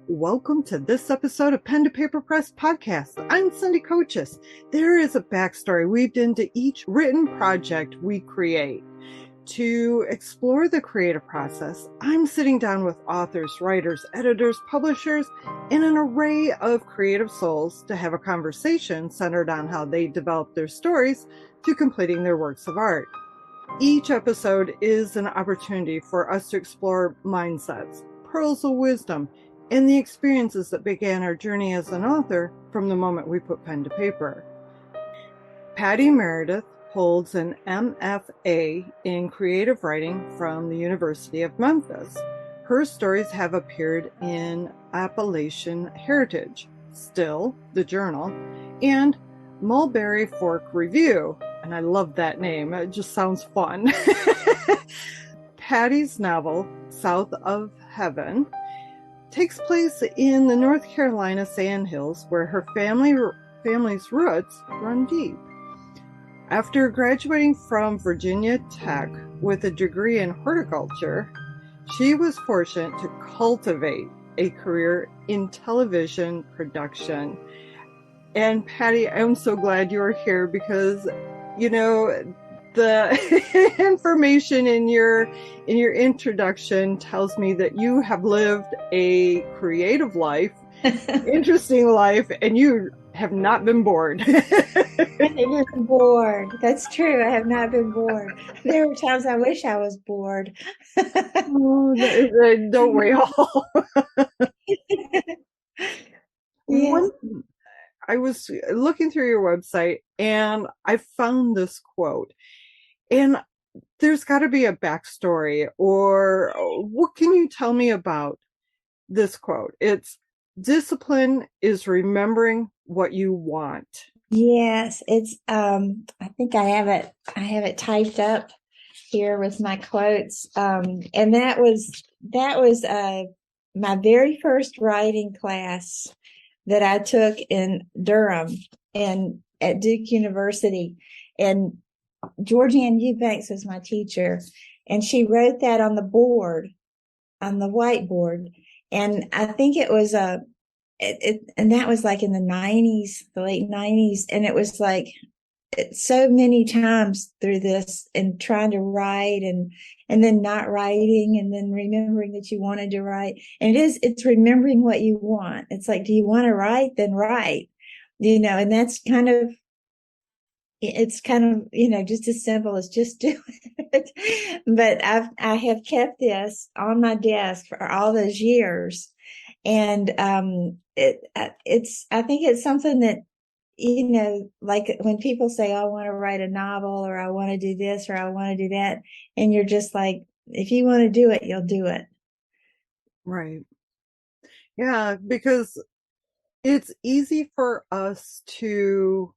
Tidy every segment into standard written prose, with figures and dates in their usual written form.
Welcome to this episode of Pen to Paper Press Podcast. I'm Cindy Coaches. There is a backstory weaved into each written project we create. To explore the creative process, I'm sitting down with authors, writers, editors, publishers, and an array of creative souls to have a conversation centered on how they develop their stories to completing their works of art. Each episode is an opportunity for us to explore mindsets, pearls of wisdom, and the experiences that began our journey as an author from the moment we put pen to paper. Patti Meredith holds an MFA in creative writing from the University of Memphis. Her stories have appeared in Appalachian Heritage, Still, the Journal, and Mulberry Fork Review. And I love that name. It just sounds fun. Patti's novel, South of Heaven, takes place in the North Carolina Sandhills, where her family's roots run deep. After graduating from Virginia Tech with a degree in horticulture, she was fortunate to cultivate a career in television production. And Patti, I'm so glad you're here because, you know, the information in your introduction tells me that you have lived a creative life, interesting life, and you have not been bored. Bored. That's true. I have not been bored. There were times I wish I was bored. Oh, don't we all? Yes. I was looking through your website and I found this quote. And there's got to be a backstory, or what can you tell me about this quote? It's discipline is remembering what you want. Yes, it's I think I have it typed up here with my quotes. And that was my very first writing class that I took in Durham and at Duke University. And Georgianne Eubanks was my teacher, and she wrote that on the board, on the whiteboard. And I think it was and that was like in the 90s, the late 90s. And it was like so many times through this and trying to write and then not writing and then remembering that you wanted to write. And it's remembering what you want. It's like, do you want to write? Then write, and that's kind of, it's kind of, just as simple as just do it. But I have kept this on my desk for all those years. And I think it's something that, like when people say, oh, I want to write a novel, or I want to do this, or I want to do that. And you're just like, if you want to do it, you'll do it. Right. Yeah, because it's easy for us to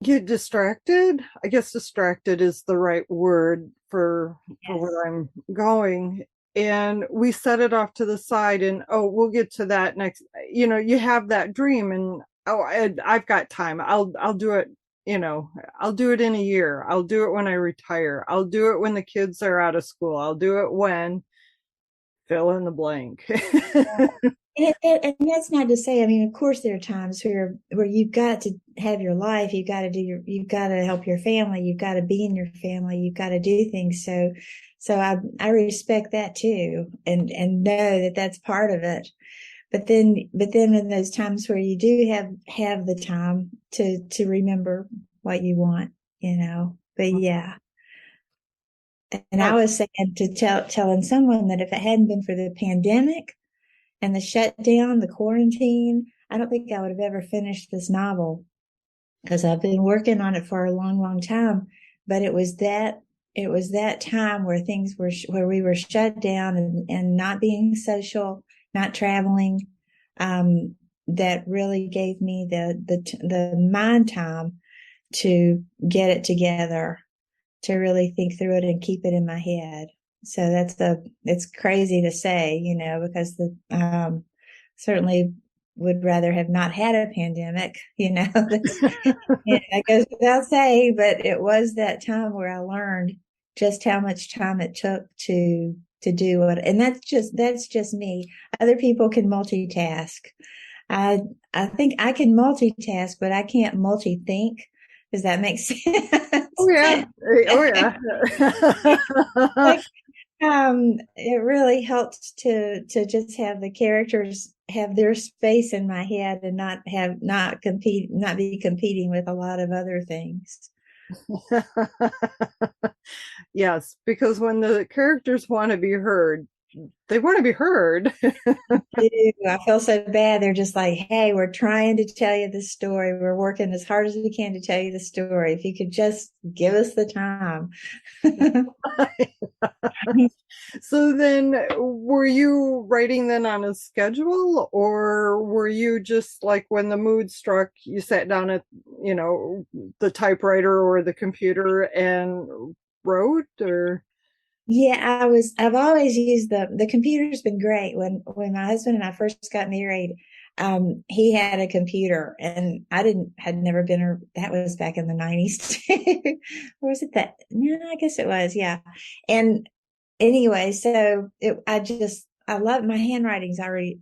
get distracted. I guess distracted is the right word for where I'm going. And we set it off to the side and, oh, we'll get to that next. You have that dream and, oh, I've got time. I'll do it. I'll do it in a year. I'll do it when I retire. I'll do it when the kids are out of school. I'll do it when fill in the blank. And that's not to say, I mean, of course, there are times where you've got to have your life, you've got to help your family, you've got to be in your family, you've got to do things. So I respect that too, and know that that's part of it. But then in those times where you do have the time to remember what you want, but yeah. And I was saying telling someone that if it hadn't been for the pandemic and the shutdown, the quarantine, I don't think I would have ever finished this novel, because I've been working on it for a long, long time. But it was that time where where we were shut down and not being social, not traveling, that really gave me the mind time to get it together, to really think through it and keep it in my head. So it's crazy to say, because certainly would rather have not had a pandemic, that goes without saying, but it was that time where I learned just how much time it took to to do it. And that's just me. Other people can multitask. I think I can multitask, but I can't multi-think. Does that make sense? Oh yeah. Oh yeah. Like, it really helps to just have the characters have their space in my head and not be competing with a lot of other things. Yes, because when the characters want to be heard, they want to be heard. I feel so bad. They're just like, hey, we're trying to tell you the story. We're working as hard as we can to tell you the story. If you could just give us the time. So then, were you writing then on a schedule, or were you just like when the mood struck, you sat down at, the typewriter or the computer and wrote, or? Yeah, I've always used the computer's been great. When my husband and I first got married, he had a computer and had never been, that was back in the 90s. Or was it that? No, I guess it was, yeah. And anyway, so I love, my handwriting's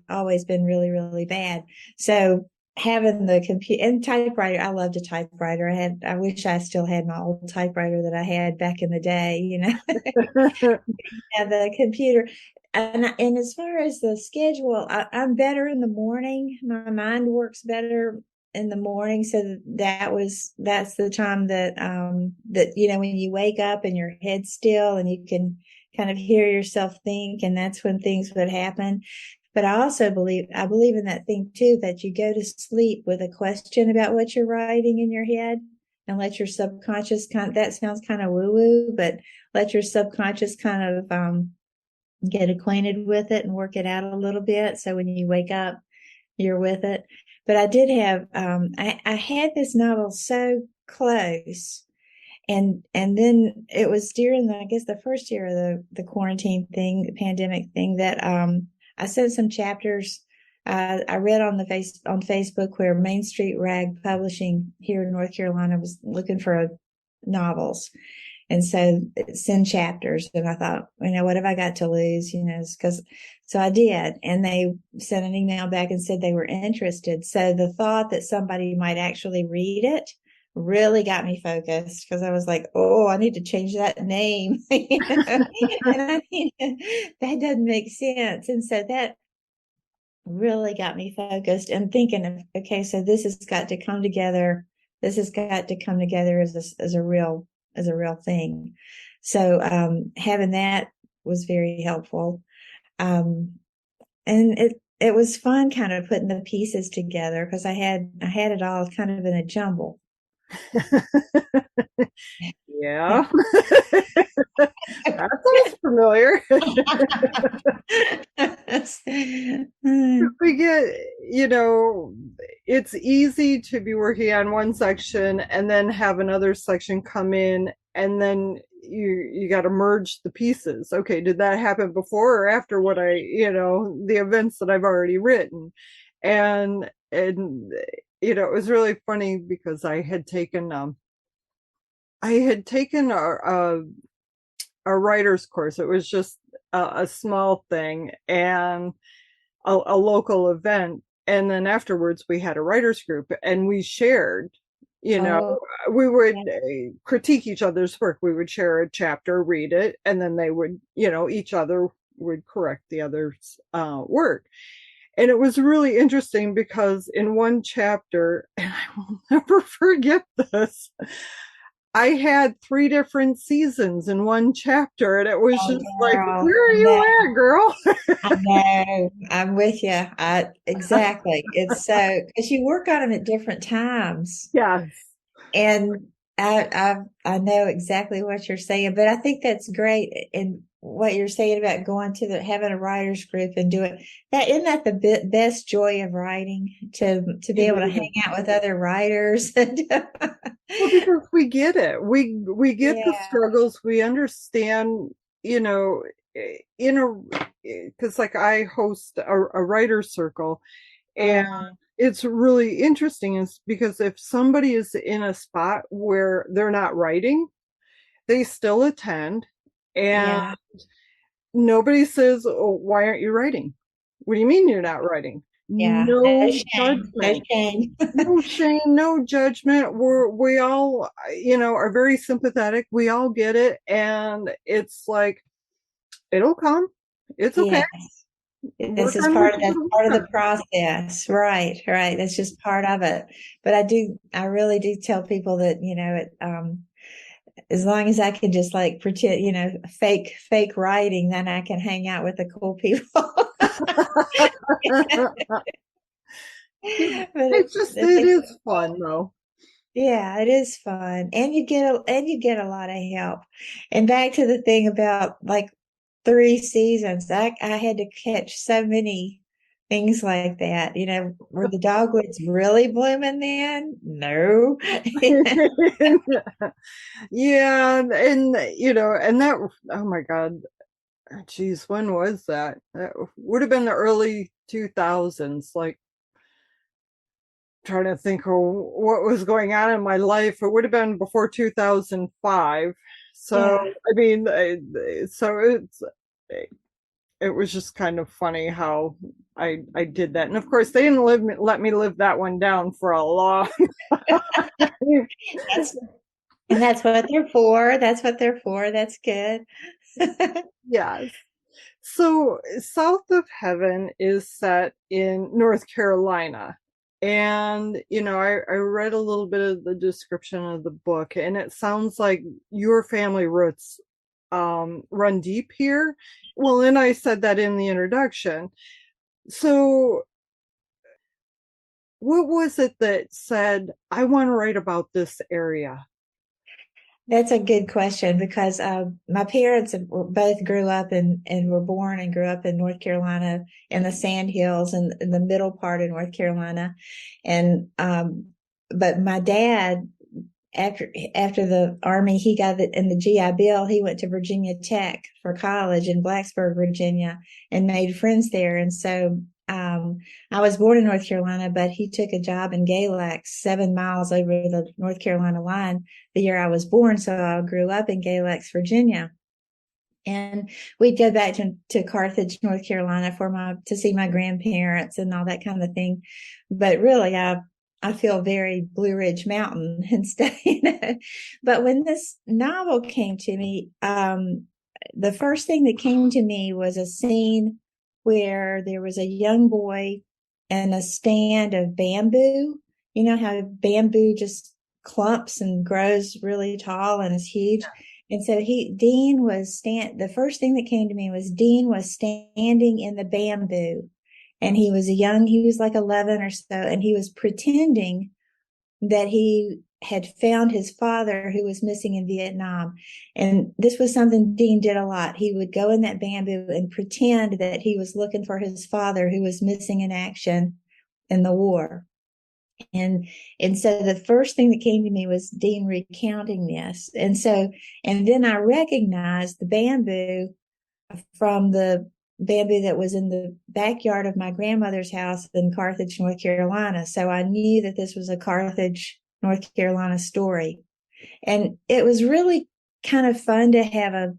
always been really, really bad. So having the computer and typewriter, I loved a typewriter. I wish I still had my old typewriter that I had back in the day, Yeah, the computer. And as far as the schedule, I'm better in the morning. My mind works better in the morning. So that's the time that when you wake up and your head's still and you can kind of hear yourself think, and that's when things would happen. But I believe in that thing too, that you go to sleep with a question about what you're writing in your head and let your subconscious that sounds kind of woo woo, but let your subconscious kind of, get acquainted with it and work it out a little bit. So when you wake up, you're with it. But I did have, I had this novel so close. And then it was during I guess the first year of the quarantine thing, the pandemic thing, that I sent some chapters. I read on Facebook where Main Street Rag Publishing here in North Carolina was looking for novels. And so send chapters. And I thought, what have I got to lose? So I did. And they sent an email back and said they were interested. So the thought that somebody might actually read it really got me focused, because I was like, oh, I need to change that name. And that doesn't make sense. And so that really got me focused and thinking of, okay, so this has got to come together. This has got to come together as a real thing. So having that was very helpful. And it was fun kind of putting the pieces together, because I had it all kind of in a jumble. Yeah. That sounds familiar. We get, it's easy to be working on one section and then have another section come in, and then you got to merge the pieces. Okay, did that happen before or after the events that I've already written? And it was really funny because I had taken a writer's course. It was just a small thing and a local event. And then afterwards we had a writer's group and we shared, we would critique each other's work. We would share a chapter, read it, and then they would, each other would correct the other's work. And it was really interesting because in one chapter, and I will never forget this, I had 3 different seasons in one chapter, and it was just like, where are you at, girl? I know. I'm with you. Exactly. It's so, because you work on them at different times. Yes. And I know exactly what you're saying, but I think that's great. And what you're saying about going to having a writer's group and do it, isn't that the best joy of writing, to be able to hang out with other writers? Well, because we get it. We get the struggles. We understand, because like I host a writer's circle, and it's really interesting is because if somebody is in a spot where they're not writing, they still attend. And nobody says, "Oh, why aren't you writing? What do you mean you're not writing?" Yeah, no No shame, no judgment, shame. no shame, no judgment. We all, are very sympathetic. We all get it, and it's like it'll come. It's okay. Yeah, this Work is on what part of you that's gotta part of work the process. Right, right. That's just part of it. But I really do tell people that, as long as I can just like pretend, fake writing, then I can hang out with the cool people. on. But It is fun though. yeah, it is fun. And you get a lot of help. And back to the thing about like 3 seasons, I had to catch so many things like that. Were the dogwoods really blooming then? No. Yeah, and that, oh my God, geez, when was that? That would have been the early 2000s. Like, trying to think of what was going on in my life. It would have been before 2005. So, Yeah. I mean, so it was just kind of funny how I did that. And of course, they didn't let me live that one down for a long time. That's and that's what they're for. That's what they're for. That's good. Yes. So, South of Heaven is set in North Carolina. And, I read a little bit of the description of the book, and it sounds like your family roots run deep here. Well, and I said that in the introduction. So, what was it that said, I want to write about this area? That's a good question because my parents both grew up and were born and grew up in North Carolina in the Sand Hills and in the middle part of North Carolina. And but my dad, after the Army, he got in the GI Bill. He went to Virginia Tech for college in Blacksburg, Virginia, and made friends there. And so I was born in North Carolina, but he took a job in Galax, 7 miles over the North Carolina line, the year I was born. So I grew up in Galax, Virginia. And we'd go back to Carthage, North Carolina to see my grandparents and all that kind of thing. But really, I feel very Blue Ridge Mountain and stuff. But when this novel came to me, the first thing that came to me was a scene where there was a young boy and a stand of bamboo. You know how bamboo just clumps and grows really tall and is huge. And so the first thing that came to me was Dean was standing in the bamboo, and he was like 11 or so, and he was pretending that he had found his father who was missing in Vietnam. And this was something Dean did a lot. He would go in that bamboo and pretend that he was looking for his father who was missing in action in the war. And so the first thing that came to me was Dean recounting this. And then I recognized the bamboo from the bamboo that was in the backyard of my grandmother's house in Carthage, North Carolina. So I knew that this was a Carthage, North Carolina story. And it was really kind of fun to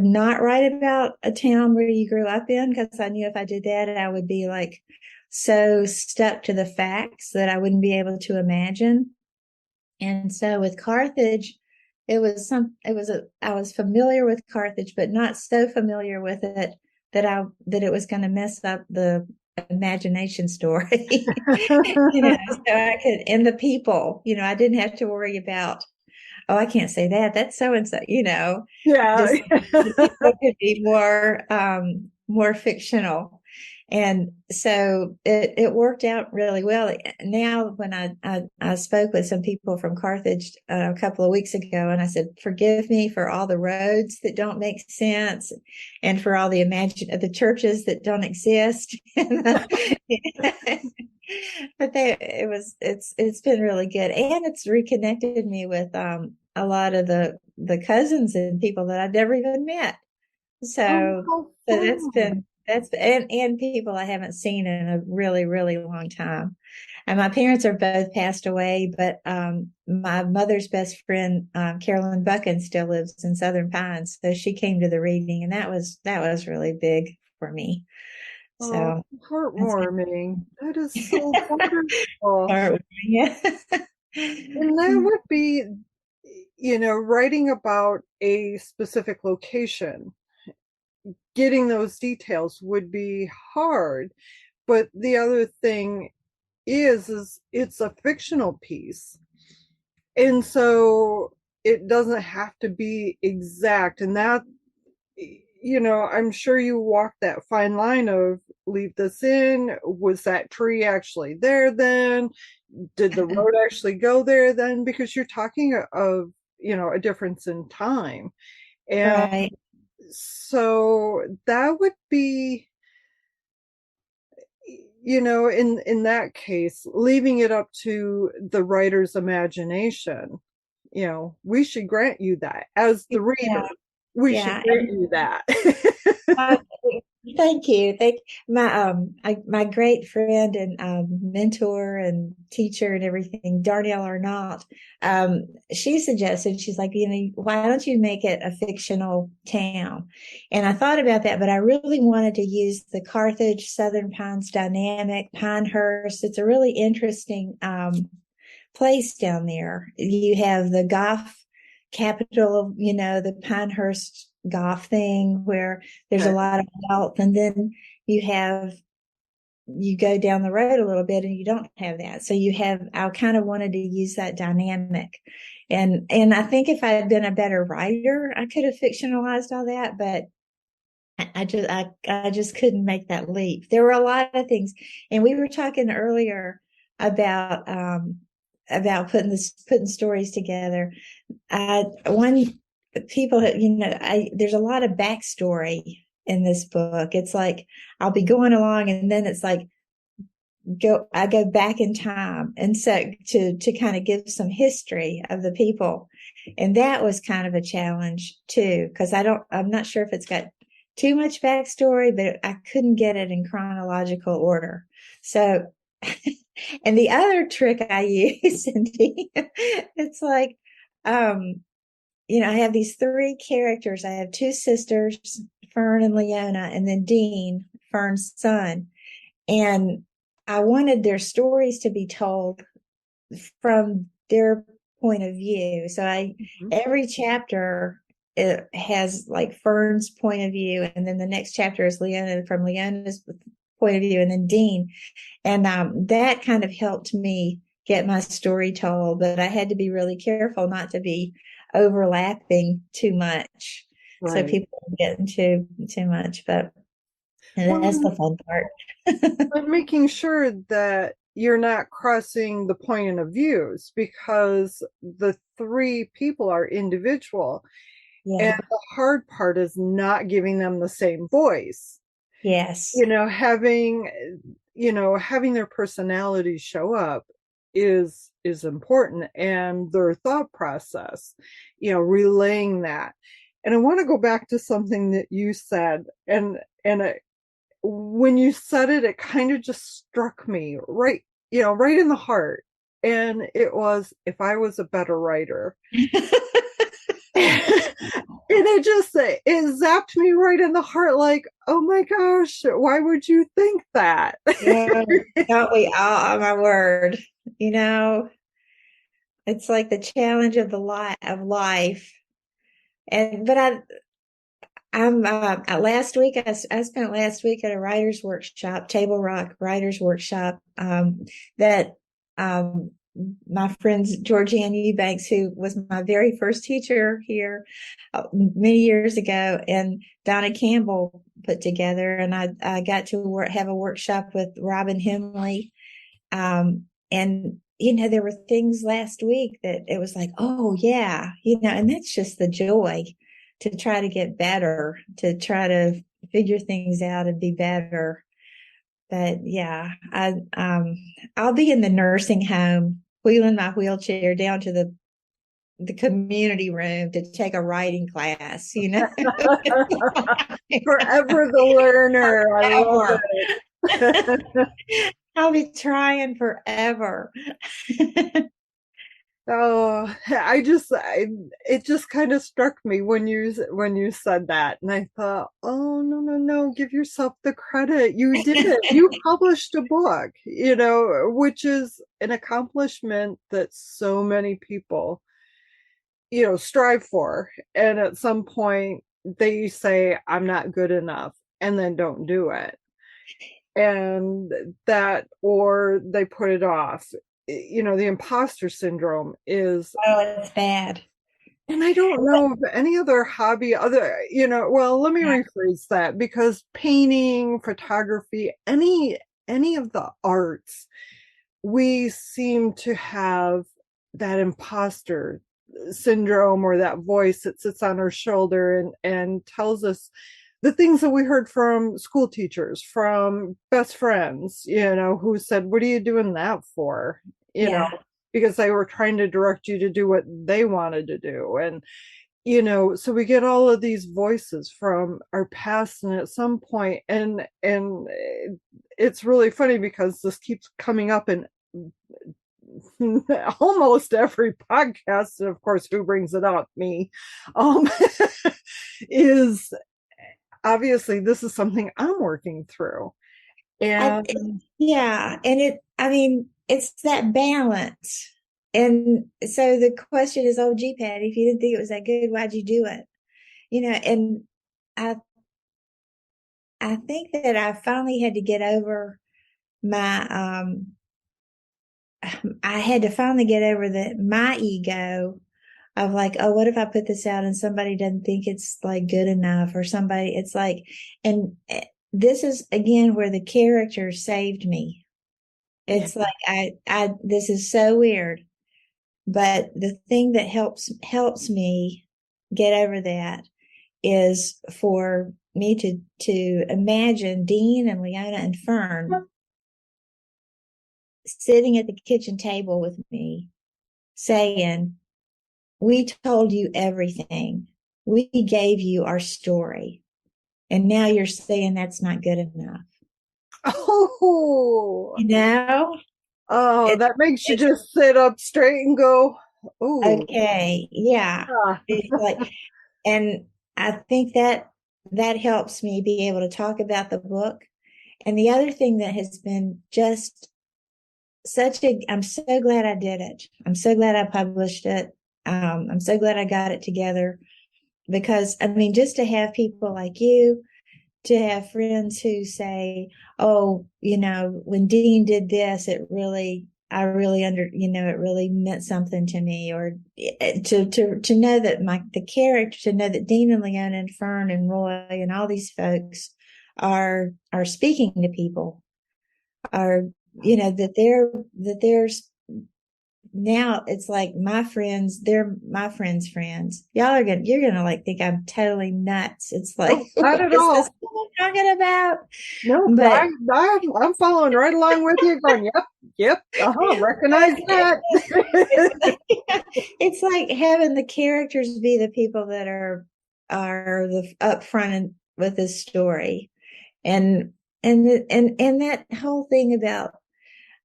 not write about a town where you grew up in, because I knew if I did that, I would be like so stuck to the facts that I wouldn't be able to imagine. And so with Carthage, I was familiar with Carthage, but not so familiar with it that it was going to mess up the imagination story. So I could, and the people, I didn't have to worry about, oh, I can't say that. That's so and so, Yeah. just the people could be more fictional. And so it worked out really well. Now, when I spoke with some people from Carthage a couple of weeks ago, and I said, forgive me for all the roads that don't make sense and for all the churches that don't exist. But it's been really good. And it's reconnected me with a lot of the cousins and people that I've never even met. Oh, So how so that's fun. That's and people I haven't seen in a really, really long time. And my parents are both passed away, but my mother's best friend, Carolyn Buchan, still lives in Southern Pines. So she came to the reading, and that was really big for me. Oh, So that's heartwarming. That is so wonderful. part. Yeah. And that would be, writing about a specific location, getting those details would be hard. But the other thing is it's a fictional piece. And so it doesn't have to be exact. And that, I'm sure you walk that fine line of leave this in. Was that tree actually there then? Did the road actually go there then? Because you're talking of, a difference in time. And Right. so that would be, in that case, leaving it up to the writer's imagination. We should grant you that as the reader. Yeah. We should Yeah. grant you that. Uh, Thank you. My great friend and mentor and teacher and everything, Darnell Arnott, she suggested, she's like, why don't you make it a fictional town? And I thought about that, but I really wanted to use the Carthage Southern Pines dynamic, Pinehurst. It's a really interesting place down there. You have the Goth capital of, the Pinehurst Goth thing where there's a Okay. lot of wealth. And then you go down the road a little bit and you don't have that. So I kind of wanted to use that dynamic. And I think if I had been a better writer, I could have fictionalized all that, but I just couldn't make that leap. There were a lot of things, and we were talking earlier about putting stories together. One people, there's a lot of backstory in this book. It's like I'll be going along, and then it's like I go back in time, and so to kind of give some history of the people, and that was kind of a challenge too, because I'm not sure if it's got too much backstory, but I couldn't get it in chronological order. So, and the other trick I use, Cindy, it's like, I have these three characters. I have two sisters, Fern and Leona, and then Dean, Fern's son. And I wanted their stories to be told from their point of view. So every chapter it has like Fern's point of view, and then the next chapter is Leona from Leona's point of view, and then Dean. And that kind of helped me get my story told, but I had to be really careful not to be overlapping too much. So Right. people don't get into too much, but that's Well, the fun part. but making sure that you're not crossing the point of views because the three people are individual. And Yeah. the hard part is not giving them the same voice. Yes. Having their personality show up is important, and their thought process, relaying that. And I want to go back to something that you said, and when you said it, it kind of just struck me right in the heart. And it was, if I was a better writer. And it zapped me right in the heart, like, oh my gosh, why would you think that? Yeah, don't we all? Oh, my word. You know, it's like the challenge of the life. And but I'm last week I spent last week at a writers workshop, Table Rock Writers Workshop, that my friends Georgianne Eubanks, who was my very first teacher here many years ago, and Donna Campbell put together, and I got to have a workshop with Robin Hemley, and there were things last week that it was like, oh yeah, and that's just the joy to try to get better, to try to figure things out and be better. But yeah, I'll be in the nursing home, wheeling my wheelchair down to the the community room to take a writing class, you know. Forever the learner. I love Forever. it. I'll be trying forever. Oh, it just kind of struck me when you said that, and I thought, oh no, no, no, give yourself the credit. You did it. You published a book, which is an accomplishment that so many people, strive for. And at some point they say, I'm not good enough, and then don't do it. And that, or they put it off. The imposter syndrome is, Oh, it's bad. and I don't know of any other hobby well, let me Yeah. rephrase that, because painting, photography, any of the arts, we seem to have that imposter syndrome, or that voice that sits on our shoulder and tells us the things that we heard from school teachers, from best friends, who said, what are you doing that for? Yeah. Because they were trying to direct you to do what they wanted to do. And, so we get all of these voices from our past, and at some point, and it's really funny because this keeps coming up in almost every podcast, and of course, who brings it up? Me. um is obviously this is something I'm working through. I, And yeah. And I mean, it's that balance. And so the question is, oh, gee, Patty, if you didn't think it was that good, why'd you do it? And I, I think that I finally had to get over my, I had to finally get over my ego of like, oh, what if I put this out and somebody doesn't think it's like good enough, or somebody, it's like, and this is again where the character saved me. yeah. It's like, this is so weird, but the thing that helps me get over that is for me to imagine Dean and Leona and Fern sitting at the kitchen table with me saying, we told you everything. We gave you our story. And now you're saying that's not good enough. Oh, You know? oh, It, that makes you it, just sit up straight and go, oh, okay. Yeah. yeah. It's like, and I think that helps me be able to talk about the book. And the other thing that has been just I'm so glad I did it. I'm so glad I published it. I'm so glad I got it together, because I mean, just to have people like you, to have friends who say, oh, when Dean did this, I really it really meant something to me, or to know that the character, to know that Dean and Leona and Fern and Roy and all these folks are speaking to people, are, that there's now, it's like my friends, they're my friends' friends. You're gonna like think I'm totally nuts. It's like, Nope, not at is this all. what I'm talking about? Nope, But I'm following right along with you, going, yep, yep, recognize that. it's like having the characters be the people that are the upfront with this story, and and that whole thing about,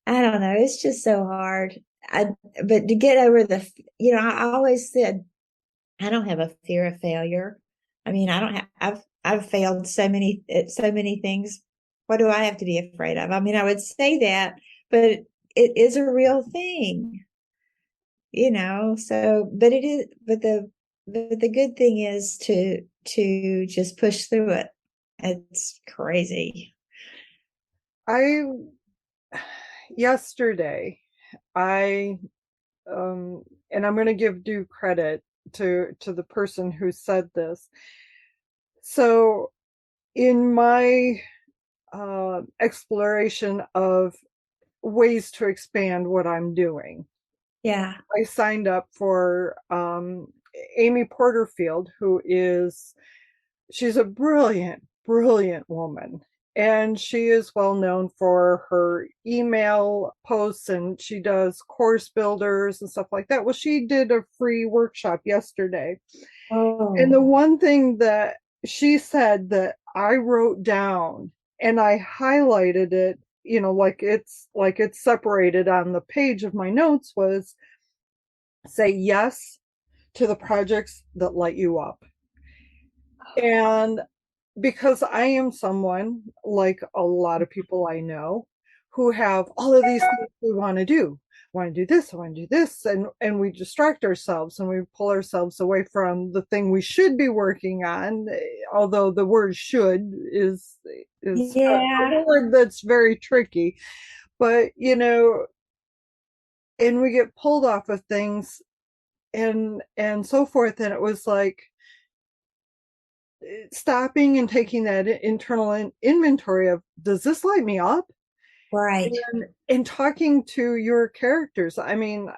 I don't know, it's just so hard. But to get over I always said, I don't have a fear of failure. I mean, I don't have, I've failed so many things. What do I have to be afraid of? I mean, I would say that, but it is a real thing, so, but it is, but the good thing is to just push through it. It's crazy. I Yesterday, I and I'm going to give due credit to the person who said this. So in my exploration of ways to expand what I'm doing, Yeah. I signed up for Amy Porterfield, she's a brilliant, brilliant woman. And she is well known for her email posts, and she does course builders and stuff like that. Well, she did a free workshop yesterday. And the Oh, one thing that she said that I wrote down and I highlighted it, like it's separated on the page of my notes, was say yes to the projects that light you up. And because I am someone, like a lot of people I know, who have all of these things we want to do. I want to do this, I want to do this, and we distract ourselves and we pull ourselves away from the thing we should be working on. Although the word "should" is a yeah, word that's very tricky, but and we get pulled off of things and so forth. And it was like stopping and taking that internal inventory of, does this light me up? right. And talking to your characters. I mean,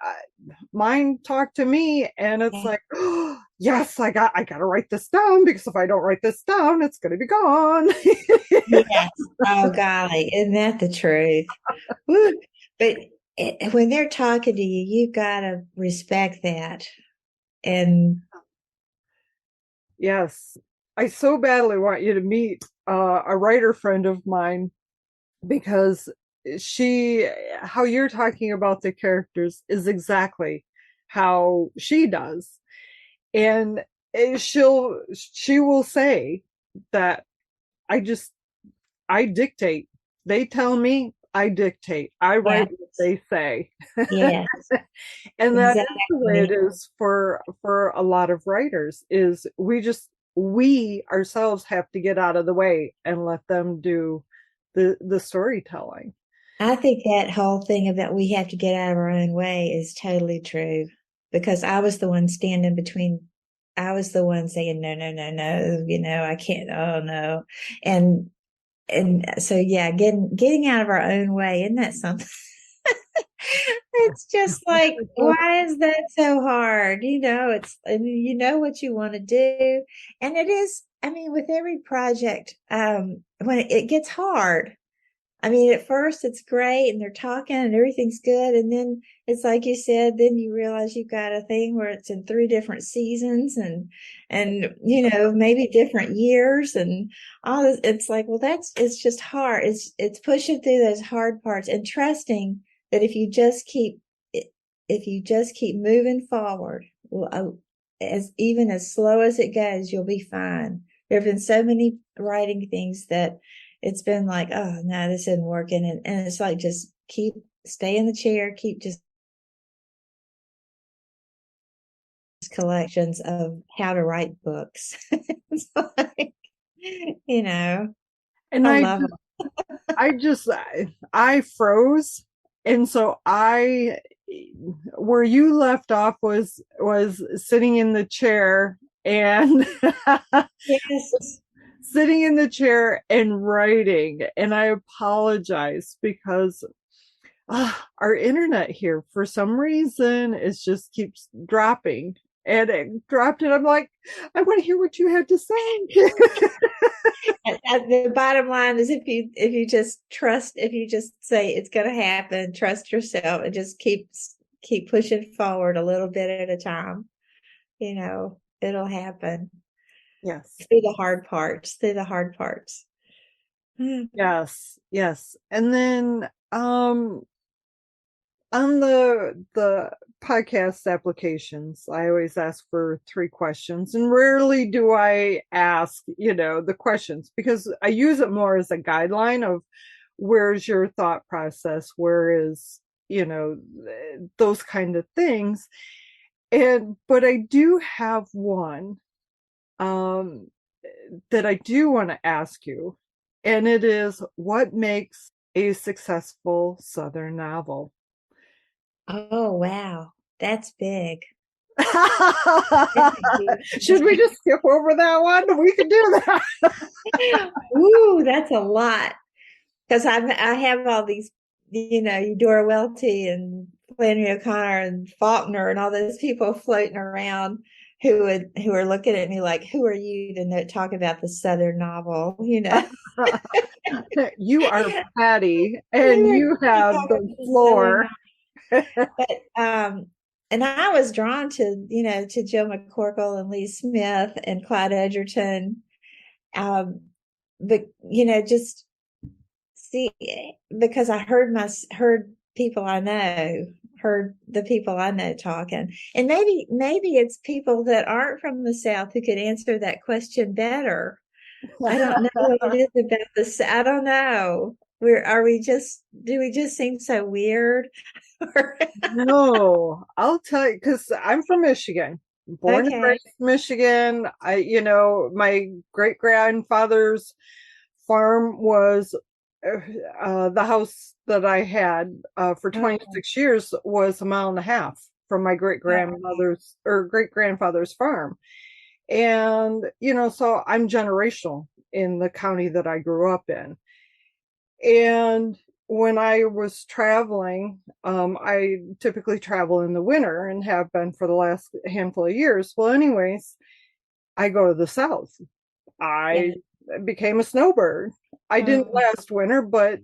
mine talk to me, and it's Yeah. like, oh, yes, I gotta write this down, because if I don't write this down, it's gonna be gone. Yes. Oh, golly, isn't that the truth? Woo. But when they're talking to you, you've got to respect that. And Yes, I so badly want you to meet a writer friend of mine, because she how you're talking about the characters is exactly how she does. And she will say that I just I dictate. They tell me, I dictate. I write yeah, what they say. yeah, And that is the way it exactly. is for a lot of writers, is we ourselves have to get out of the way and let them do the storytelling. I think that whole thing about we have to get out of our own way is totally true because I was the one standing between, I was the one saying, no, no, no, no, I can't, oh no. And, and so, yeah, getting out of our own way, isn't that something? It's just like, why is that so hard? And you know what you want to do. And it is, I mean, with every project, when it gets hard, I mean, at first it's great and they're talking and everything's good. And then it's like you said, then you realize you've got a thing where it's in 3 different seasons and, maybe different years and all this. It's like, well, it's just hard. It's pushing through those hard parts and trusting that if you just keep moving forward, as even as slow as it goes, you'll be fine. There have been so many writing things that it's been like, oh no, this isn't working. And it's like, just stay in the chair, keep just collections of how to write books. It's like, And I love them. I froze. And so I where you left off was sitting in the chair and Yes. sitting in the chair and writing. And I apologize because our internet here, for some reason, it just keeps dropping. And it dropped, and I'm like, I want to hear what you had to say. The bottom line is if you just trust, if you just say it's going to happen, trust yourself and just keep pushing forward a little bit at a time, it'll happen Yes. through the hard parts. Yes, yes. And then on the podcast applications, I always ask for 3 questions, and rarely do I ask, the questions, because I use it more as a guideline of where's your thought process, where is, those kind of things. But I do have one um that I do want to ask you, and it is, what makes a successful Southern novel? Oh, wow. That's big. Should we just skip over that one? We could do that. Ooh, that's a lot. Because I have all these, Eudora Welty and Flannery O'Connor and Faulkner and all those people floating around who are looking at me like, who are you to talk about the Southern novel, You are Patty, and Who are you you to have talk the about the Southern floor. novel? But and I was drawn to, to Joe McCorkle and Lee Smith and Clyde Edgerton. But just see, because I heard the people I know talking, and maybe it's people that aren't from the South who could answer that question better. I don't know what it is about this. I don't know. Do we just seem so weird? No, I'll tell you, because I'm from Michigan, born and Okay. raised in Michigan. My great grandfather's farm was the house that I had for Oh, 26 years was a mile and a half from my great grandmother's or great grandfather's farm. And, so I'm generational in the county that I grew up in. And when I was traveling, I typically travel in the winter and have been for the last handful of years. Well, anyways, I go to the South. yeah. I became a snowbird. I didn't Oh, last winter, but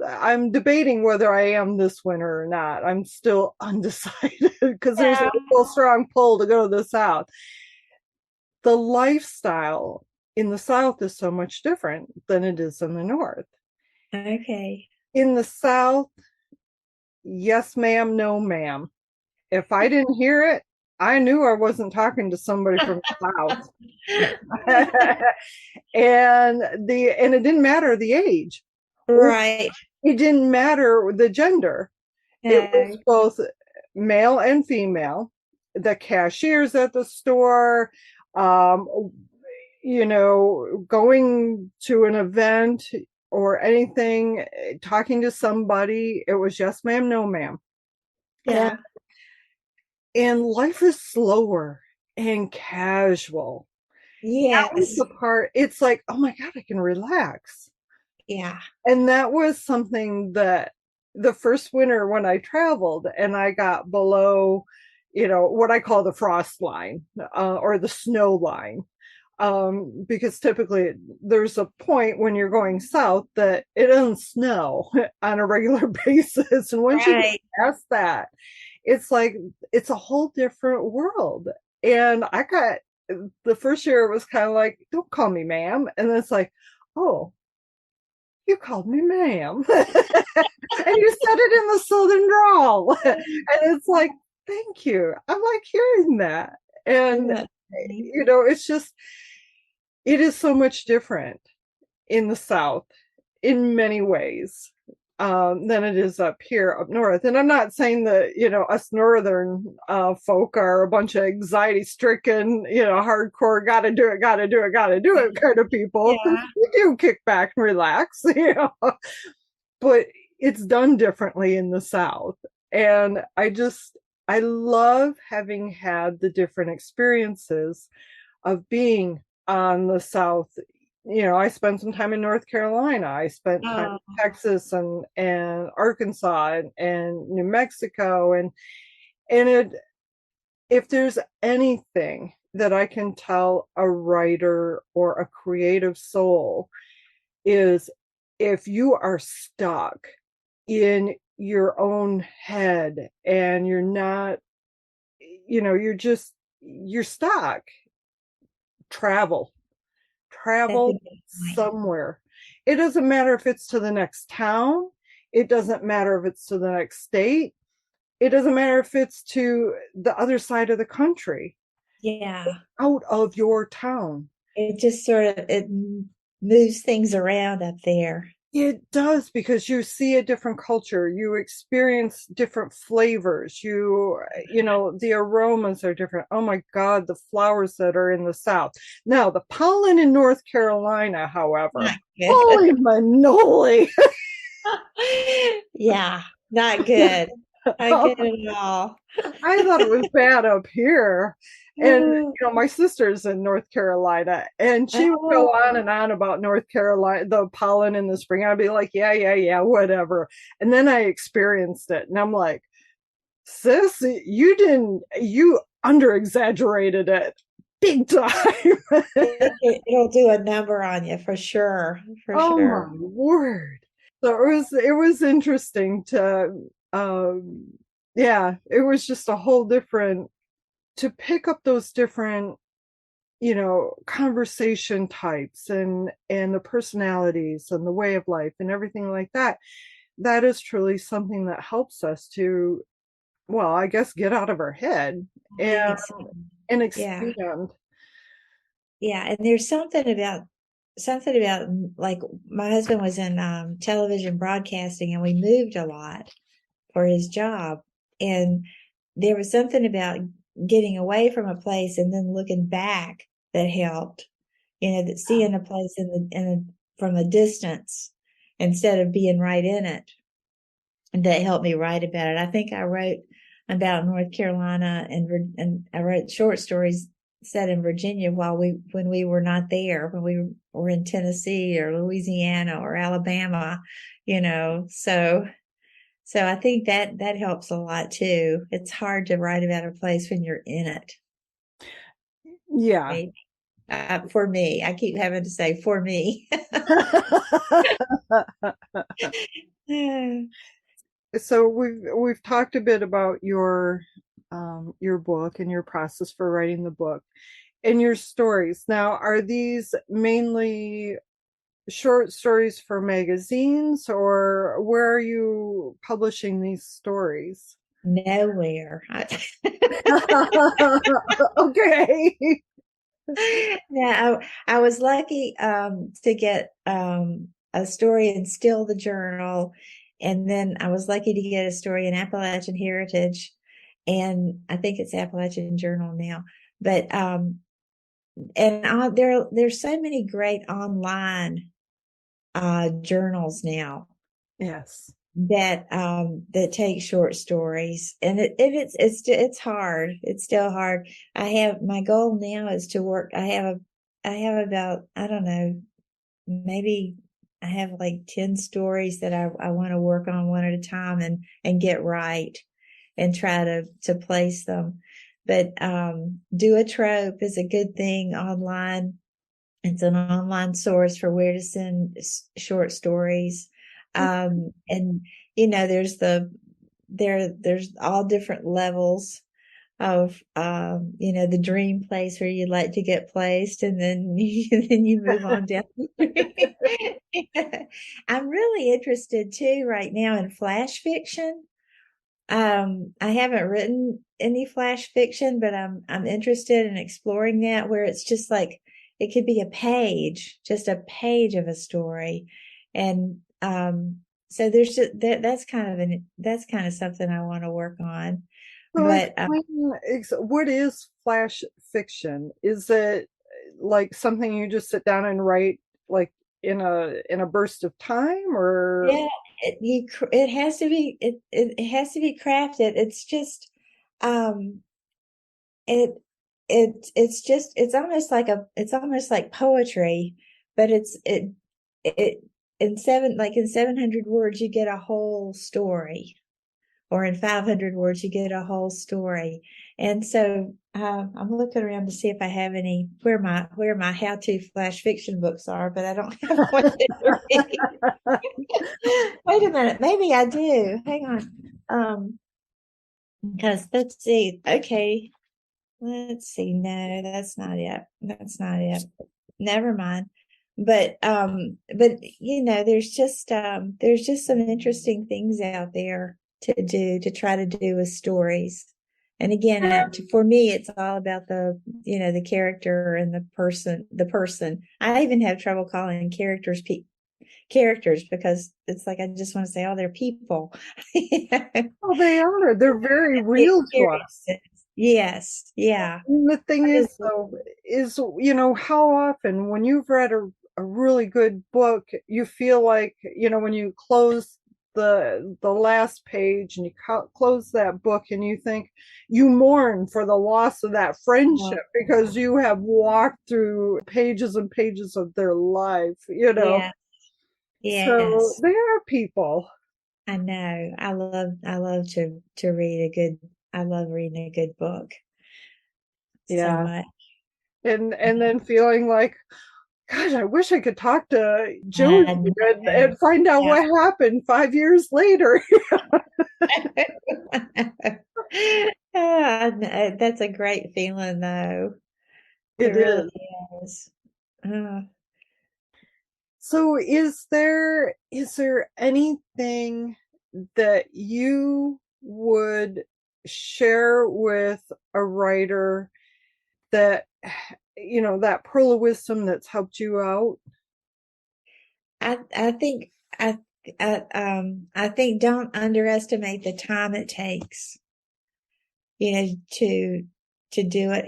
I'm debating whether I am this winter or not. I'm still undecided because there's a yeah. real strong pull to go to the South. The lifestyle in the South is so much different than it is in the North. Okay. In the South, yes, ma'am, no, ma'am. If I didn't hear it, I knew I wasn't talking to somebody from the South. And it didn't matter the age, or Right. it didn't matter the gender. It was No. both male and female. The cashiers at the store, um, going to an event or anything, talking to somebody, it was yes, ma'am, no, ma'am. And, Yeah. and life is slower and casual. That was Yes. the part, it's like, oh my God, I can relax. Yeah. And that was something that the first winter when I traveled and I got below, what I call the frost line or the snow line. Because typically there's a point when you're going south that it doesn't snow on a regular basis. And once you get Right. past that, it's like it's a whole different world. And I got the first year it was kind of like, don't call me ma'am. And then it's like, oh, you called me ma'am. And you said it in the southern drawl. And it's like, thank you. I like hearing that. Isn't And, that funny? it's just, it is so much different in the South in many ways than it is up here up north. And I'm not saying that, us northern folk are a bunch of anxiety stricken, hardcore, gotta do it, gotta do it kind of people. Because Yeah. we do kick back and relax, but it's done differently in the South. And I love having had the different experiences of being on the South. I spent some time in North Carolina. I spent time Oh, in Texas and Arkansas and New Mexico. And if there's anything that I can tell a writer or a creative soul is if you are stuck in your own head and you're not, you're stuck, travel that's a travel good point. somewhere. It doesn't matter if it's to the next town. It doesn't matter if it's to the next state. It doesn't matter if it's to the other side of the country, Yeah. out of your town. It just it moves things around up there. It does because you see a different culture, you experience different flavors, the aromas are different. Oh my God, the flowers that are in the South. Now, the pollen in North Carolina, however, Not good. holy manoli. Yeah, not good. Not good at all. I thought it was bad up here. And my sister's in North Carolina, and she would go Oh, on about North Carolina, the pollen in the spring. I'd be like, yeah, yeah, yeah, whatever. And then I experienced it, and I'm like, sis, you under exaggerated it big time. It'll do a number on you for sure, for Oh my sure. word. So it was interesting to yeah, it was just a whole different to pick up those different, conversation types and the personalities and the way of life and everything like that. That is truly something that helps us to, well, I guess get out of our head I and think so. Yeah. expand. Yeah, and there's something about like my husband was in television broadcasting, and we moved a lot for his job, and there was something about getting away from a place and then looking back that helped. That seeing a place from a distance instead of being right in it, and that helped me write about it. I think I wrote about North Carolina and I wrote short stories set in Virginia when we were not there, when we were in Tennessee or Louisiana or Alabama, so I think that helps a lot too. It's hard to write about a place when you're in it. Yeah. Maybe. For me, I keep having to say for me. So we've talked a bit about your book and your process for writing the book and your stories. Now, are these mainly short stories for magazines, or where are you publishing these stories? Nowhere. Okay. Yeah, I was lucky to get a story in Still the Journal, and then I was lucky to get a story in Appalachian Heritage, and I think it's Appalachian Journal now. But and there's so many great online journals now Yes. that take short stories, and it's hard. It's still hard. My goal now is to work. I have about, I don't know, maybe I have like 10 stories that I want to work on one at a time and get right and try to place them. But Do a Trope is a good thing online. It's an online source for where to send short stories. And there's all different levels of the dream place where you'd like to get placed, and then you move on down. I'm really interested too right now in flash fiction. I haven't written any flash fiction, but I'm interested in exploring that, where it's just like it could be just a page of a story, and so there's just that's kind of something I want to work on, So but explain, what is flash fiction? Is it like something you just sit down and write like in a burst of time, or yeah, it has to be it has to be crafted. It's just um it it's almost like poetry, but it in 700 words you get a whole story, or in 500 words you get a whole story. And so I'm looking around to see if I have any where my how-to flash fiction books are, but I don't have one to read. Wait a minute, maybe I do. Hang on. Because let's see. Okay, let's see. No, that's not it. That's not it. Never mind. But there's just some interesting things out there to try to do with stories. And again, for me, it's all about the character and the person. I even have trouble calling characters, because it's like I just want to say, oh, they're people. oh, they are. They're very real to us. Experiences. Yes, yeah. And the thing What is is, though, is how often when you've read a really good book, you feel like when you close the last page and you close that book and you think you mourn for the loss of that friendship because you have walked through pages and pages of their life. Yeah, So yes. they are people. I know. I love to read I love reading a good book. so Yeah. much. And then feeling like, gosh, I wish I could talk to Josie I and find out know. what happened 5 years later. No, that's a great feeling, though. It It really is. is. Uh, So is there anything that you would share with a writer that that pearl of wisdom that's helped you out? I think I think don't underestimate the time it takes, to do it,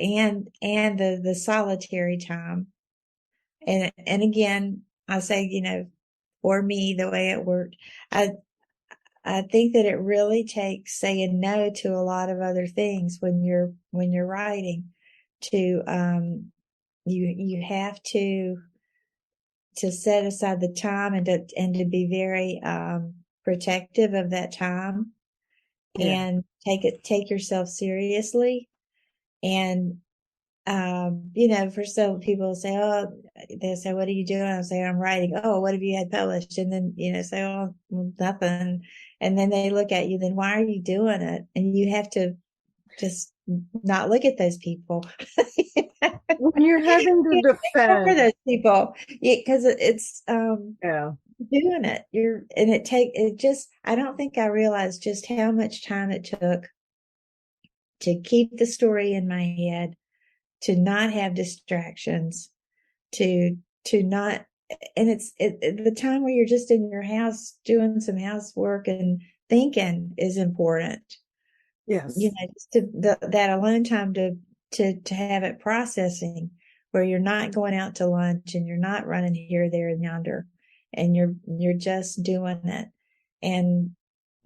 and the solitary time. And again, I say, for me, the way it worked, I I think that it really takes saying no to a lot of other things when you're writing. To you have to set aside the time, and to be very protective of that time, Yeah. and take yourself seriously. And for some people say, oh, they say, what are you doing? I say, I'm writing. Oh, what have you had published? And then, say, oh, well, nothing. And then they look at you, then why are you doing it? And you have to just not look at those people. When you're having to For defend. those people, because it's Yeah. doing it. I don't think I realized just how much time it took to keep the story in my head, to not have distractions, to not, and the time where you're just in your house doing some housework and thinking is important. Yes. Just that alone time to have it processing, where you're not going out to lunch and you're not running here, there, and yonder, and you're just doing it. And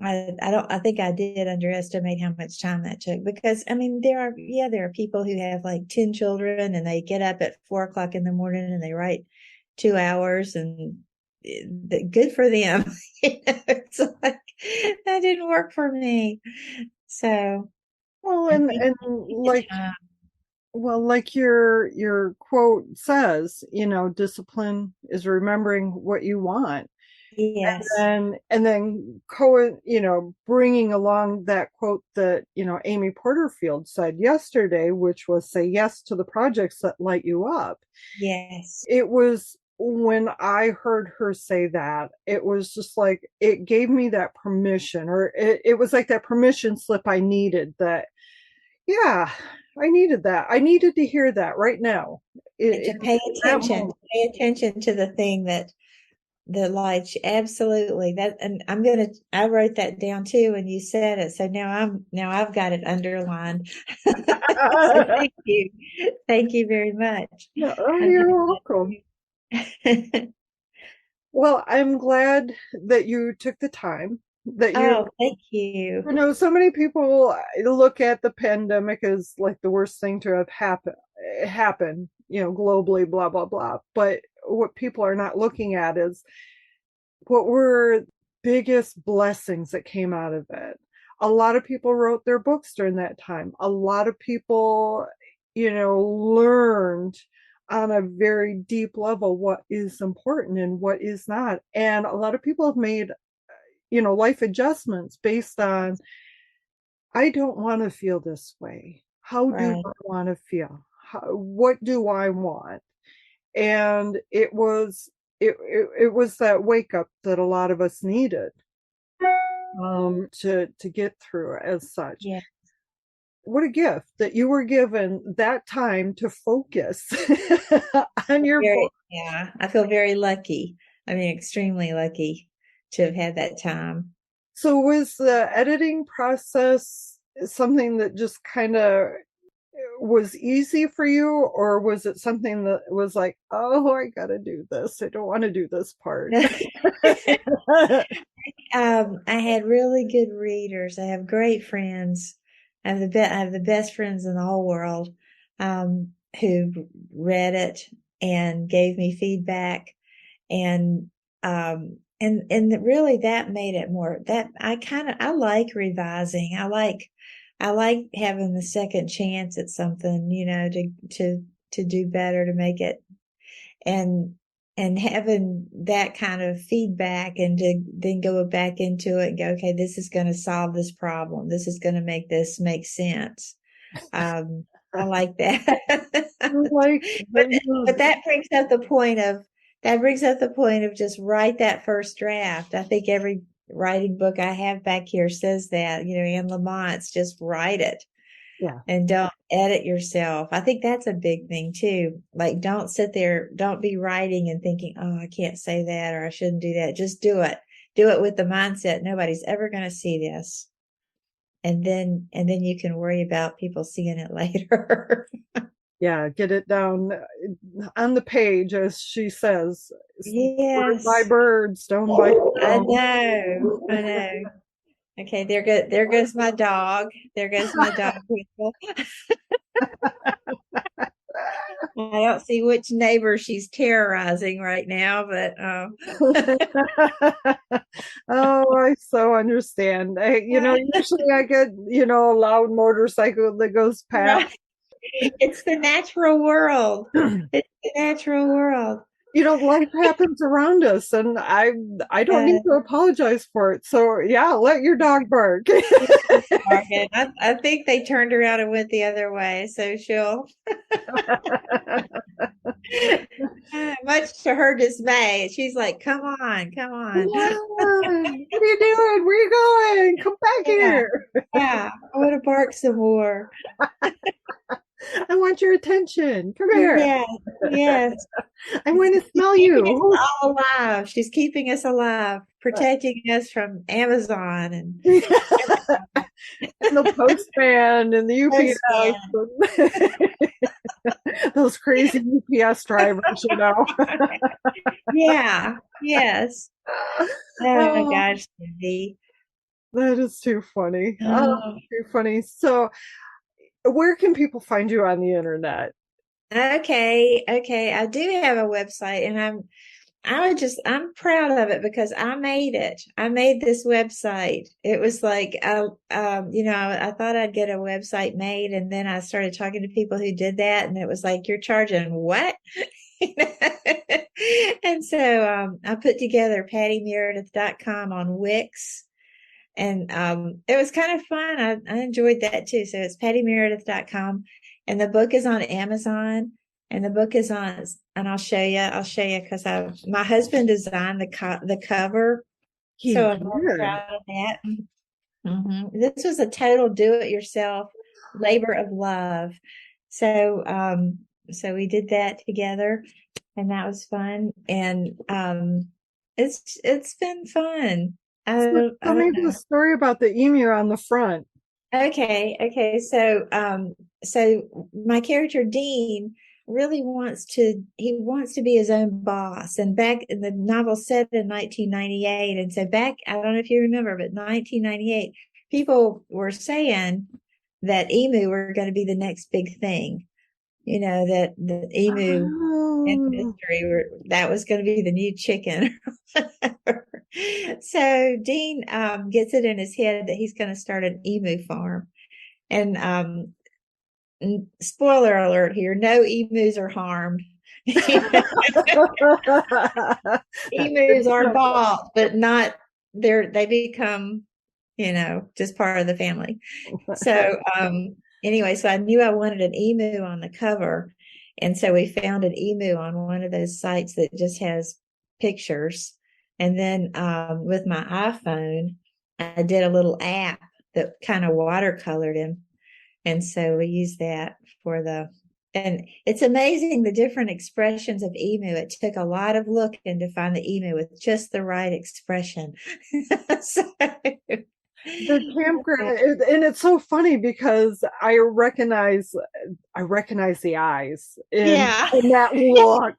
I think I did underestimate how much time that took, because I mean there are people who have like 10 children and they get up at 4 o'clock in the morning and they write 2 hours, and good for them. It's like that didn't work for me. So Well, I and think and the like time. like your quote says, discipline is remembering what you want. Yes. And then bringing along that quote that Amy Porterfield said yesterday, which was, say yes to the projects that light you up. Yes. It was, when I heard her say that, it was just like it gave me that permission, or it was like that permission slip I needed. That, yeah, I needed that. I needed to hear that right now. And In to pay that attention, moment. to the thing that lights you. Absolutely. I wrote that down too when you said it. So now I've got it underlined. So thank you. Thank you very much. Oh, I've you're got welcome. that too. Well, I'm glad that you took the time, that Oh, thank you. so many people look at the pandemic as like the worst thing to have happen, globally, blah, blah, blah. But what people are not looking at is what were biggest blessings that came out of it. A lot of people wrote their books during that time. A lot of people, learned on a very deep level what is important and what is not. And a lot of people have made, life adjustments based on, I don't want to feel this way. How do Right. I want to feel? What do I want? And it was that wake up that a lot of us needed, to get through as such. Yeah. What a gift that you were given that time to focus on your book. Yeah. I feel very lucky. I mean, extremely lucky to have had that time. So was the editing process something that just kind of was easy for you, or was it something that was like, oh, I gotta do this, I don't want to do this part? I had really good readers. I have great friends. I have the best friends in the whole world, who read it and gave me feedback, and really that made it more, that I like revising. I like having the second chance at something, to do better, to make it, and having that kind of feedback, and to then go back into it and go, okay, this is going to solve this problem. This is going to make this make sense. I like that. Like, But that brings up the point of just write that first draft. I think every writing book I have back here says that, Anne Lamont's, just write it. yeah. And don't edit yourself. I think that's a big thing too. Like, don't sit there, don't be writing and thinking, oh, I can't say that, or I shouldn't do that. Just do it. Do it with the mindset, nobody's ever going to see this. And then you can worry about people seeing it later. Yeah, get it down on the page, as she says. Word by Yes. bird, stone by I stone. know. Okay, there goes my dog. There goes my dog. I don't see which neighbor she's terrorizing right now, but Oh, I so understand. Usually I get, a loud motorcycle that goes past. right. It's the natural world. It's the natural world. Life happens around us, and I don't need to apologize for it. So yeah, let your dog bark. I think they turned around and went the other way, so she'll much to her dismay, she's like, come on, come on. What are you doing? Where are you going? Come back here. Yeah, I want to bark some more. I want your attention. Come here. Yes, yes. I want to smell Keeping us you. all alive. She's keeping us alive, protecting us from Amazon and And the postman and the UPS. Those crazy UPS drivers, Yeah, yes. Oh gosh, Cindy. That is too funny. Oh, too funny. So, where can people find you on the internet? Okay. I do have a website, and I'm proud of it because I made it. I made this website. It was like, I thought I'd get a website made, and then I started talking to people who did that, and it was like, you're charging what? And so I put together pattymeredith.com on Wix, and it was kind of fun. I enjoyed that too. So it's pattymeredith.com, and the book is on Amazon, and the book is on, and I'll show you because my husband designed the cover. So I'm very proud of that. Mm-hmm. This was a total do-it-yourself labor of love. So we did that together, and that was fun. And it's been fun. So maybe the story about the emu on the front. Okay. So my character Dean really wants to be his own boss. And back in the novel set in 1998, and so back, I don't know if you remember, but 1998, people were saying that emu were going to be the next big thing. That the emu industry, that was going to be the new chicken. So Dean gets it in his head that he's going to start an emu farm. And spoiler alert here, no emus are harmed. Emus are bought, but not, they become, just part of the family. So anyway, so I knew I wanted an emu on the cover. And so we found an emu on one of those sites that just has pictures. And then with my iPhone, I did a little app that kind of watercolored him. And so we used that and it's amazing the different expressions of emu. It took a lot of looking to find the emu with just the right expression. The campground, and it's so funny because I recognize the eyes in that look,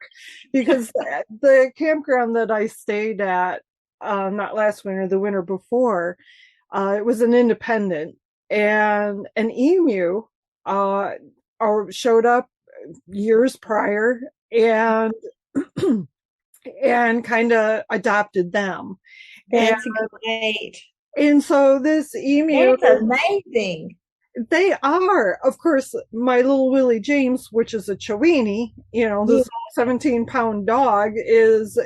because the campground that I stayed at, not last winter, the winter before, it was an independent, and an emu showed up years prior and and kind of adopted them. That's great. And so this emu, it's amazing. They are, of course, my little Willie James, which is a Chiweenie, Yeah. this 17-pound dog is,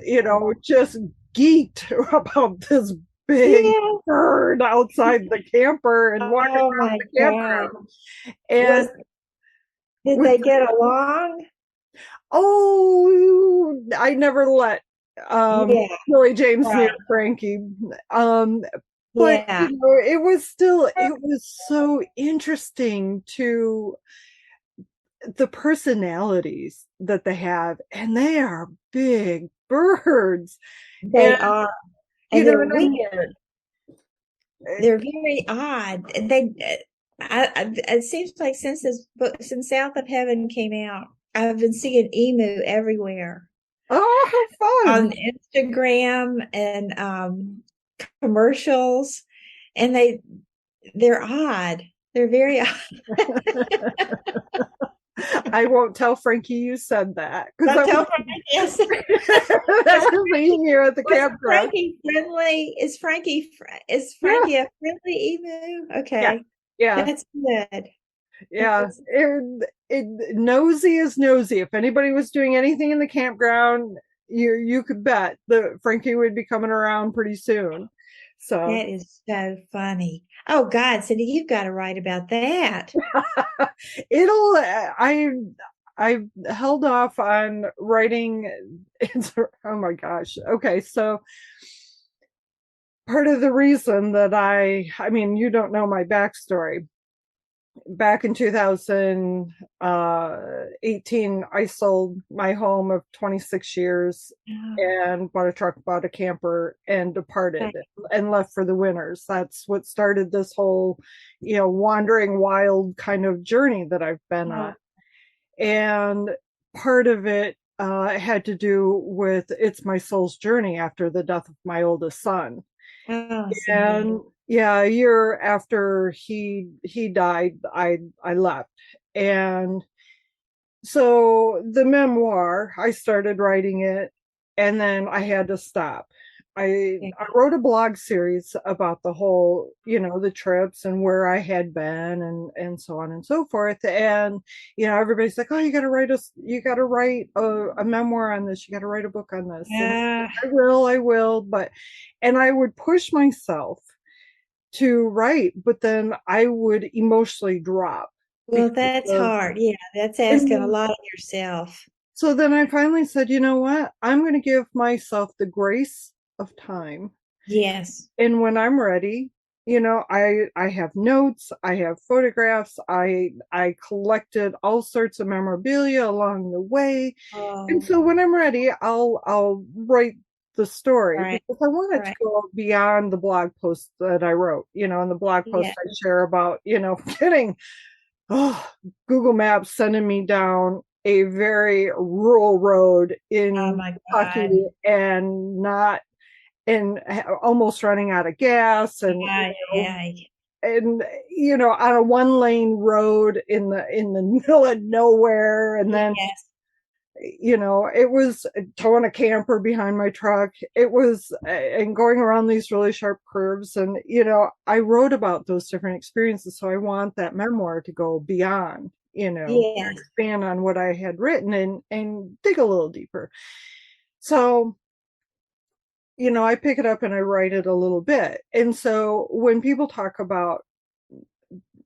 just geeked about this big Yeah. bird outside the camper and walking Oh around my the God. campground. And Was did with, they get along? oh, I never let Yeah. Willie James near Right. Frankie. Um, but Yeah. it was so interesting to the personalities that they have, and they are big birds. And They are. you And know, they're and I'm weird. They're very odd. It seems like since this book, since South of Heaven came out, I've been seeing emu everywhere oh, how fun. on Instagram and commercials, and they're odd. They're very odd. I won't tell Frankie you said that because Don't I tell was Frankie. Yes. that's the thing here at the Was campground. Frankie friendly? Is Yeah, Frankie a friendly emu? yeah, Okay, yeah, that's good. yeah. That's Nosy is nosy. If anybody was doing anything in the campground, you could bet that Frankie would be coming around pretty soon. So that is so funny. Oh God, Cindy, you've got to write about that. it'll I held off on writing. It's, oh my gosh. Okay, so part of the reason that I mean, you don't know my backstory. Back in 2018, I sold my home of 26 years Oh, and bought a truck, bought a camper, and departed okay. and left for the winters. That's what started this whole, wandering wild kind of journey that I've been on. Oh, And part of it had to do with it's my soul's journey after the death of my oldest son. oh, Cindy. And yeah, a year after he died, I left. And so the memoir, I started writing it, and then I had to stop. Yeah. I wrote a blog series about the whole, the trips and where I had been and so on and so forth. And everybody's like, "Oh, you got to write a memoir on this. You got to write a book on this." And Ah, I will, but and I would push myself to write, but then I would emotionally drop well, because that's of hard. Yeah, that's asking a and lot of yourself. so then I finally said, you know what? I'm going to give myself the grace of time. Yes. And when I'm ready, I have notes, I have photographs, I collected all sorts of memorabilia along the way. And Oh, so when I'm ready, I'll write the story right, because I want it to right. go beyond the blog post that I wrote. In the blog post Yeah. I share about, getting oh, Google Maps sending me down a very rural road Oh in my Kentucky God. and not and almost running out of gas Yeah, yeah. and on a one lane road in the middle of nowhere, and then Yes. it was towing a camper behind my truck. It was and going around these really sharp curves, and I wrote about those different experiences, so I want that memoir to go beyond, Yes. expand on what I had written and dig a little deeper. So I pick it up and I write it a little bit. And so when people talk about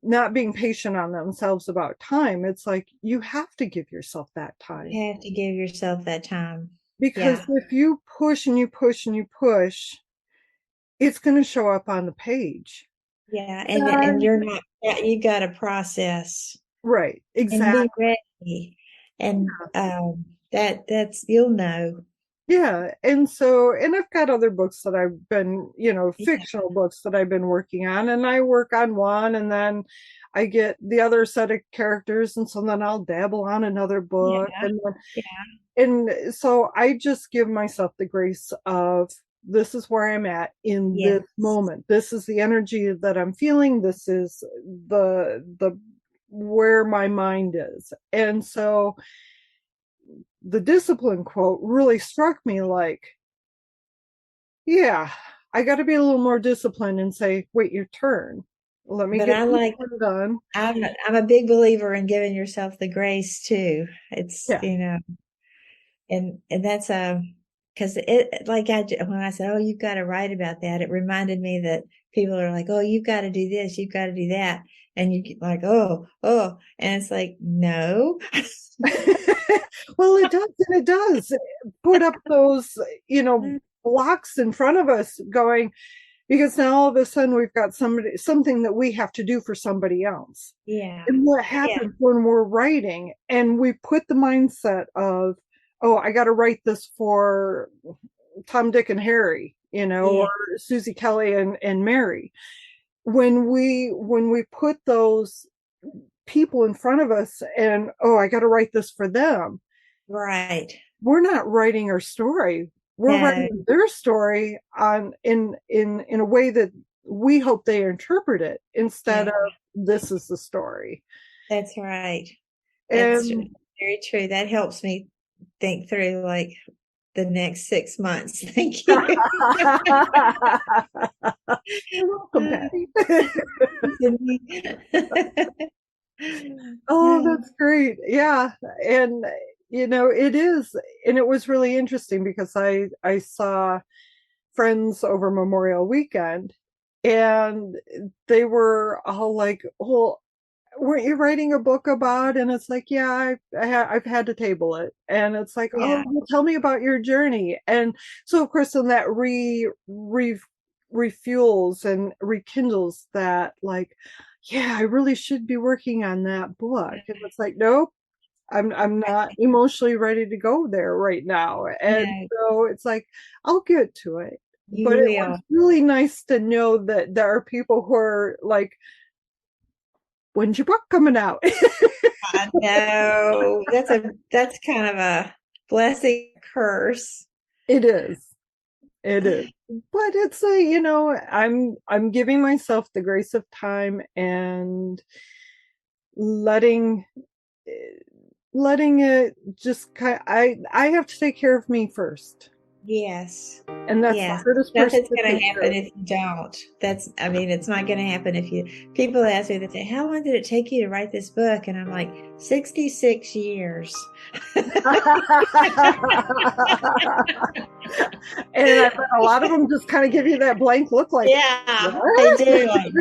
not being patient on themselves about time, it's like you have to give yourself that time. You have to give yourself that time. Because Yeah. if you push and you push and you push, it's going to show up on the page. Yeah. And And you're not, yeah, you got to process right, and be exactly. ready. And that's, you'll know. Yeah. And so, and I've got other books that I've been, Yeah. fictional books that I've been working on, and I work on one and then I get the other set of characters. And so then I'll dabble on another book. Yeah. And Yeah. and so I just give myself the grace of this is where I'm at in this Yes. moment. This is the energy that I'm feeling. This is the where my mind is. And so the discipline quote really struck me like, yeah, I got to be a little more disciplined and say, wait your turn. Let me But get I this like, one done. I'm a big believer in giving yourself the grace too. It's, Yeah. and that's because it like when I said, oh, you've got to write about that, it reminded me that people are like, oh, you've got to do this, you've got to do that, and you get like, oh, and it's like, no. Well, it does, and it does put up those, blocks in front of us going, because now all of a sudden we've got something that we have to do for somebody else. Yeah. And what happens when we're writing and we put the mindset of, oh, I got to write this for Tom, Dick, and Harry, or Susie, Kelly, and Mary. When we put those people in front of us and, oh, I got to write this for them. Right. We're not writing our story. We're writing their story in a way that we hope they interpret it instead of this is the story. That's right. That's very true. That helps me think through like the next 6 months. Thank you. You're welcome, Patti. Oh, that's great. Yeah. And it is, and it was really interesting because I saw friends over Memorial Weekend and they were all like, well, weren't you writing a book about? And it's like, yeah, I've had to table it. And it's like, oh, well, tell me about your journey. And so of course, then that refuels and rekindles that, like, yeah, I really should be working on that book. And it's like, nope, I'm not emotionally ready to go there right now. And so it's like, I'll get to it. But it was really nice to know that there are people who are like, when's your book coming out? I know. That's kind of a blessing, curse. It is. But it's I'm giving myself the grace of time and letting it just I have to take care of me first. Yes. And that's the hardest person. Nothing's going to happen if you don't. It's not going to happen if you, people ask me, they say, how long did it take you to write this book? And I'm like, 66 years. And I bet a lot of them just kind of give you that blank look like, yeah, what? They do. Like,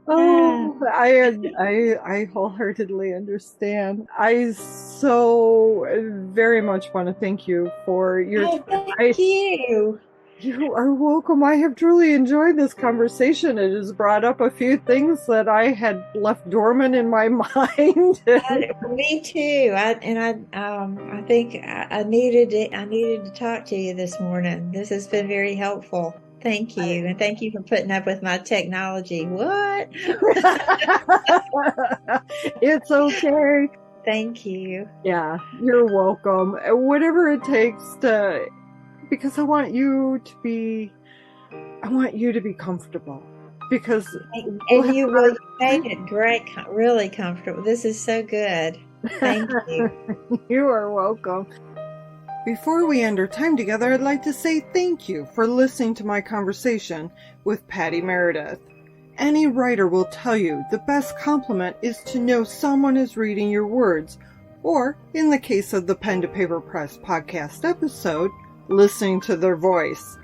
oh, I wholeheartedly understand. I so very much want to thank you for your time. Thank you. You are welcome. I have truly enjoyed this conversation. It has brought up a few things that I had left dormant in my mind. Me too. I think I needed it. I needed to talk to you this morning. This has been very helpful. Thank you. And thank you for putting up with my technology. What? It's okay. Thank you. Yeah, you're welcome. Whatever it takes because I want you to be comfortable. Because and you really made it great, really comfortable. This is so good. Thank you. You are welcome. Before we end our time together, I'd like to say thank you for listening to my conversation with Patti Meredith. Any writer will tell you the best compliment is to know someone is reading your words, or, in the case of the Pen to Paper Press podcast episode, listening to their voice.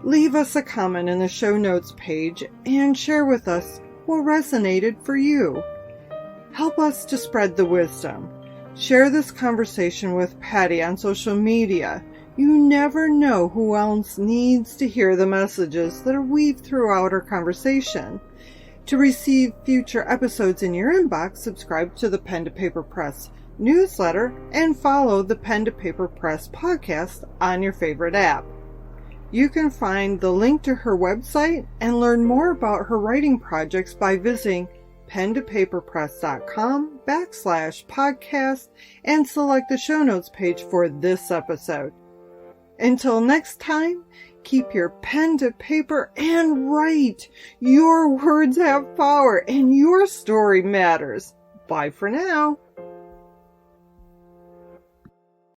Leave us a comment in the show notes page and share with us what resonated for you. Help us to spread the wisdom. Share this conversation with Patti on social media. You never know who else needs to hear the messages that are weaved throughout our conversation. To receive future episodes in your inbox, subscribe to the Pen to Paper Press newsletter and follow the Pen to Paper Press podcast on your favorite app. You can find the link to her website and learn more about her writing projects by visiting pentopaperpress.com/podcast and select the show notes page for this episode. Until next time, keep your pen to paper and write. Your words have power and your story matters. Bye for now.